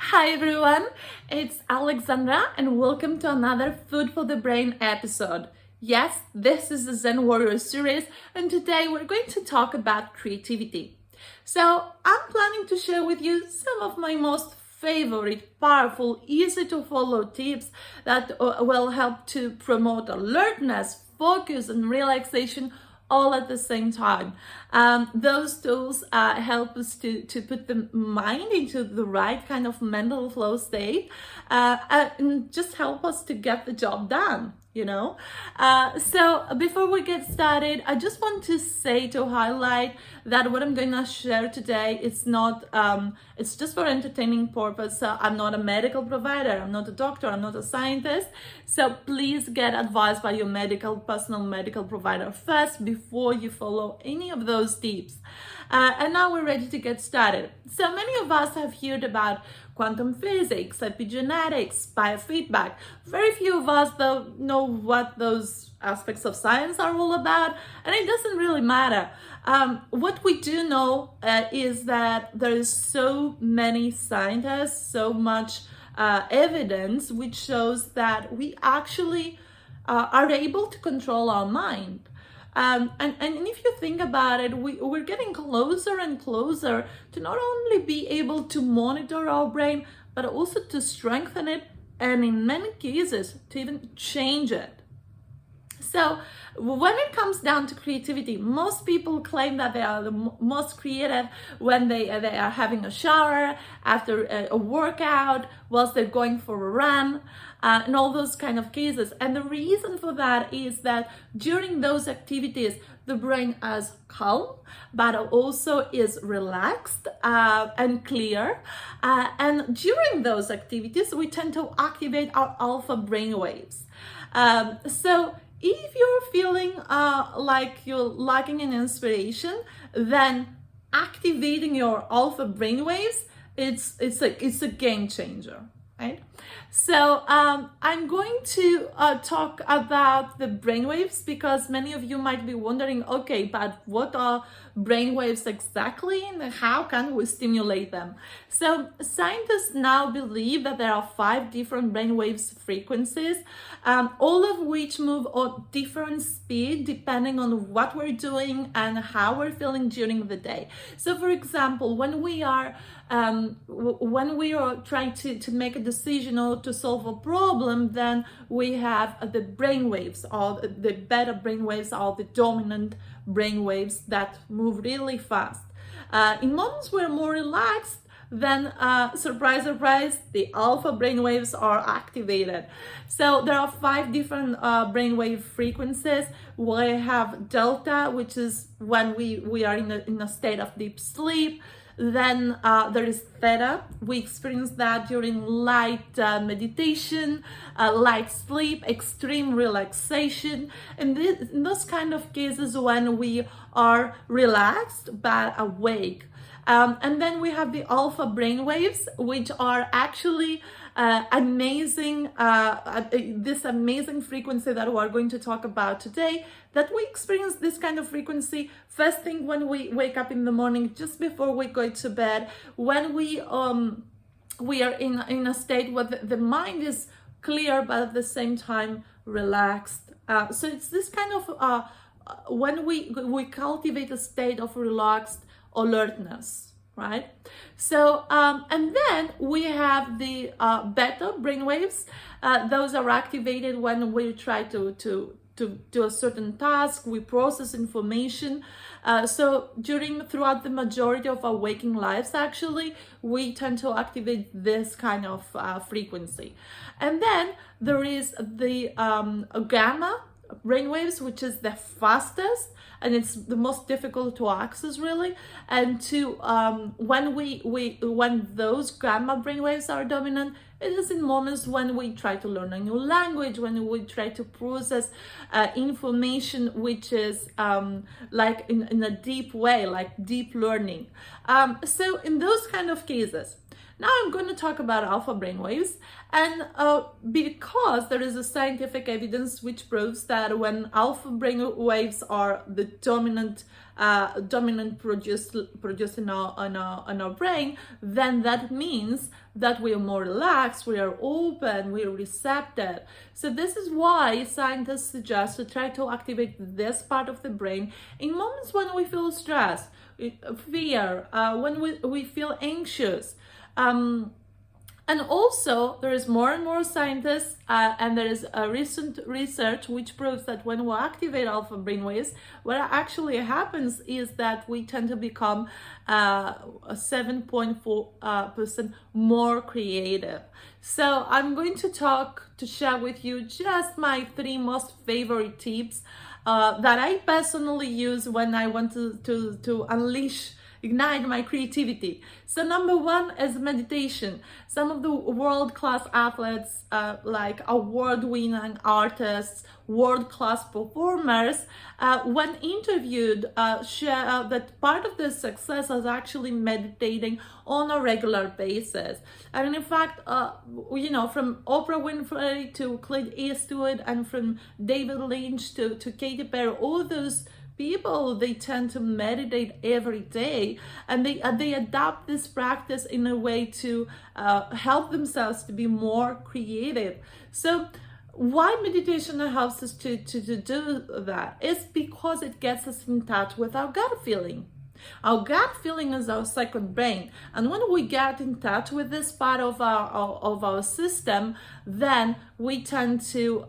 Hi everyone, it's Alexandra and welcome to another Food for the Brain episode. Yes, this is the Zen Warrior series and today we're going to talk about creativity. So I'm planning to share with you some of my most favorite, powerful, easy to follow tips that will help to promote alertness, focus and relaxation all at the same time. Those tools help us to put the mind into the right kind of mental flow state and just help us to get the job done. So before we get started, I just want to say to highlight that what I'm going to share today is not it's just for entertaining purpose. So I'm not a medical provider, I'm not a doctor, I'm not a scientist, so please get advice by your personal medical provider first before you follow any of those tips. And now we're ready to get started. So many of us have heard about quantum physics, epigenetics, biofeedback. Very few of us though know what those aspects of science are all about, and it doesn't really matter. What we do know is that there is so many scientists, so much evidence which shows that we actually are able to control our mind. And if you think about it, we're getting closer and closer to not only be able to monitor our brain, but also to strengthen it, and in many cases, to even change it. So when it comes down to creativity, most people claim that they are the most creative when they are having a shower, after a workout, whilst they're going for a run, and all those kind of cases. And the reason for that is that during those activities, the brain is calm, but also is relaxed and clear. And during those activities, we tend to activate our alpha brainwaves. So if you're feeling like you're lacking in inspiration, then activating your alpha brainwaves, it's a game changer, right? So I'm going to talk about the brainwaves because many of you might be wondering, okay, but what are brainwaves exactly and how can we stimulate them? So scientists now believe that there are 5 different brainwaves frequencies, all of which move at different speed depending on what we're doing and how we're feeling during the day. So for example, when we are trying to make a decision or to solve a problem, then we have the brainwaves, or the beta brainwaves are the dominant brainwaves that move really fast. In moments we're more relaxed, then surprise, surprise, the alpha brainwaves are activated. So there are 5 different brainwave frequencies. We have delta, which is when we are in a state of deep sleep. Then there is theta. We experience that during light meditation, light sleep, extreme relaxation, and in those kind of cases when we are relaxed but awake. And then we have the alpha brainwaves, which are actually amazing, this amazing frequency that we are going to talk about today, that we experience this kind of frequency first thing when we wake up in the morning, just before we go to bed, when we are in a state where the mind is clear but at the same time relaxed. So it's this kind of when we cultivate a state of relaxed alertness, right? So and then we have the beta brainwaves. Those are activated when we try to do a certain task, we process information. So throughout the majority of our waking lives, actually, we tend to activate this kind of frequency. And then there is the gamma brainwaves, which is the fastest and it's the most difficult to access, really. And to when those gamma brainwaves are dominant, it is in moments when we try to learn a new language, when we try to process information which is like in a deep way, like deep learning. So in those kind of cases, Now I'm going to talk about alpha brainwaves, and because there is a scientific evidence which proves that when alpha brainwaves are the dominant produced in our brain, then that means that we are more relaxed, we are open, we are receptive. So this is why scientists suggest to try to activate this part of the brain in moments when we feel stress, fear, when we feel anxious. And also, there is more and more scientists, and there is a recent research which proves that when we activate alpha brainwaves, what actually happens is that we tend to become 7.4% more creative. So I'm going to share with you just my 3 most favorite tips that I personally use when I want to ignite my creativity. So number 1 is meditation. Some of the world-class athletes, like award-winning artists, world-class performers, when interviewed, share that part of their success is actually meditating on a regular basis. And in fact, from Oprah Winfrey to Clint Eastwood, and from David Lynch to Katy Perry, all those people, they tend to meditate every day, and they adapt this practice in a way to help themselves to be more creative. So why meditation helps us to do that is because it gets us in touch with our gut feeling. Our gut feeling is our second brain, and when we get in touch with this part of our system, then we tend to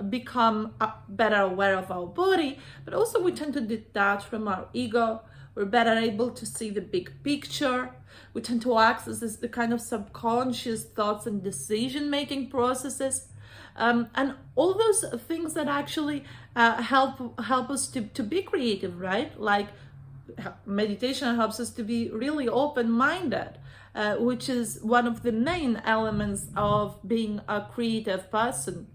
become better aware of our body, but also we tend to detach from our ego. We're better able to see the big picture. We tend to access the kind of subconscious thoughts and decision-making processes. And all those things that actually help us to be creative, right? Like meditation helps us to be really open-minded, which is one of the main elements of being a creative person.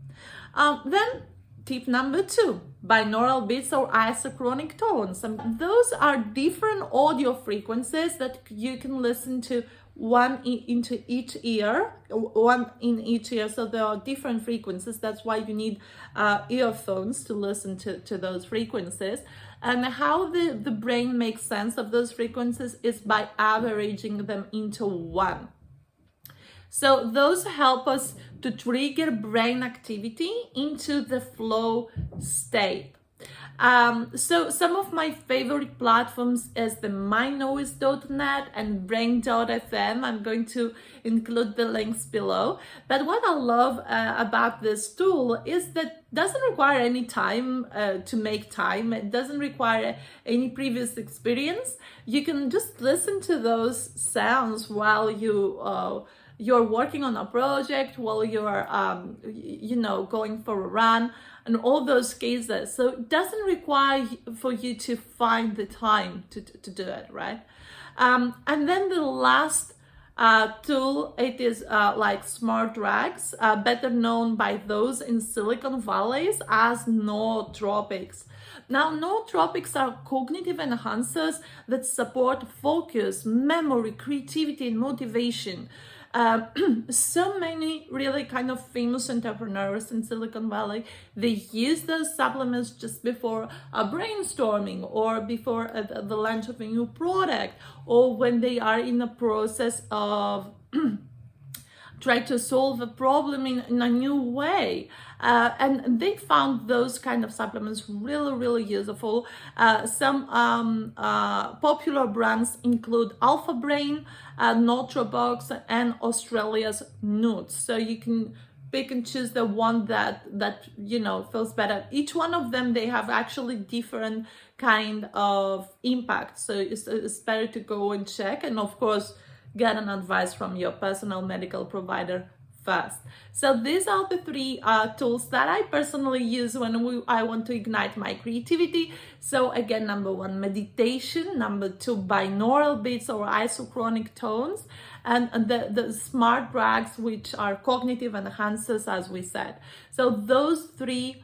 Then tip number 2, binaural beats or isochronic tones. Those are different audio frequencies that you can listen to one in each ear. So there are different frequencies. That's why you need earphones to listen to those frequencies. And how the brain makes sense of those frequencies is by averaging them into one. So those help us to trigger brain activity into the flow state. So some of my favorite platforms is the mindnoise.net and brain.fm. I'm going to include the links below. But what I love about this tool is that it doesn't require any time to make time. It doesn't require any previous experience. You can just listen to those sounds while you're working on a project, while you're going for a run, and all those cases. So it doesn't require for you to find the time to do it, right? And then the last tool, it is like smart drugs, better known by those in Silicon Valley as nootropics. Now, nootropics are cognitive enhancers that support focus, memory, creativity, and motivation. So many really kind of famous entrepreneurs in Silicon Valley, they use those supplements just before a brainstorming, or before the launch of a new product, or when they are in the process of try to solve a problem in a new way. And they found those kind of supplements really, really useful. Some popular brands include Alpha Brain, Nutribox, and Australia's Nuts. So you can pick and choose the one that feels better. Each one of them, they have actually different kind of impact. So it's better to go and check, and of course, get an advice from your personal medical provider first. So these are the 3 tools that I personally use when I want to ignite my creativity. So again, number 1, meditation. Number 2, binaural beats or isochronic tones. And the smart drugs, which are cognitive enhancers, as we said. So those 3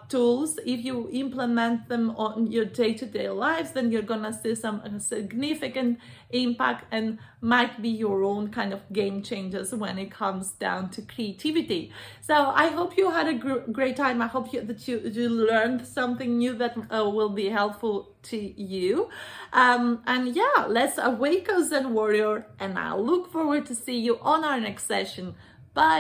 tools, if you implement them on your day-to-day lives, then you're gonna see some significant impact and might be your own kind of game changers when it comes down to creativity. So I hope you had a great time. I hope that you learned something new that will be helpful to you. And yeah, let's awake a Zen warrior, and I look forward to see you on our next session. Bye.